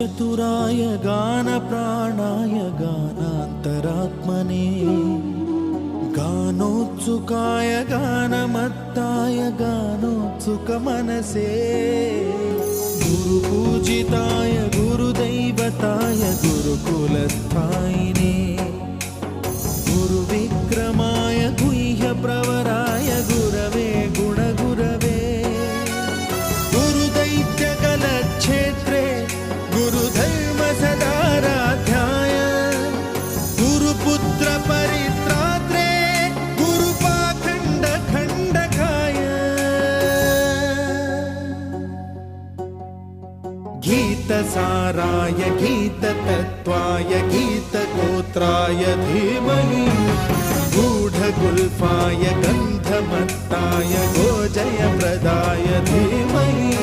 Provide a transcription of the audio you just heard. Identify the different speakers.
Speaker 1: चतुराय गानप्राणाय गानान्तरात्मने गानोत्सुकाय गानमत्ताय गानोत्सुकमनसे गुरुपूजिताय गुरुदैवताय गुरुकुलस्थायिने गुरुविक्रमाय गुह्यप्रवराय गुरवे गुणगुरवे गुरुदैत्यकलक्षेत्रे गुरुधर्म सदाराध्याय गुरुपुत्र परित्रात्रे गुरुपाखंड खंडकाय गीतसाराय गीततत्त्वाय गीतगोत्राय धीमहि गूढगुल्फाय गन्धमत्ताय गोजयप्रदाय धीमहि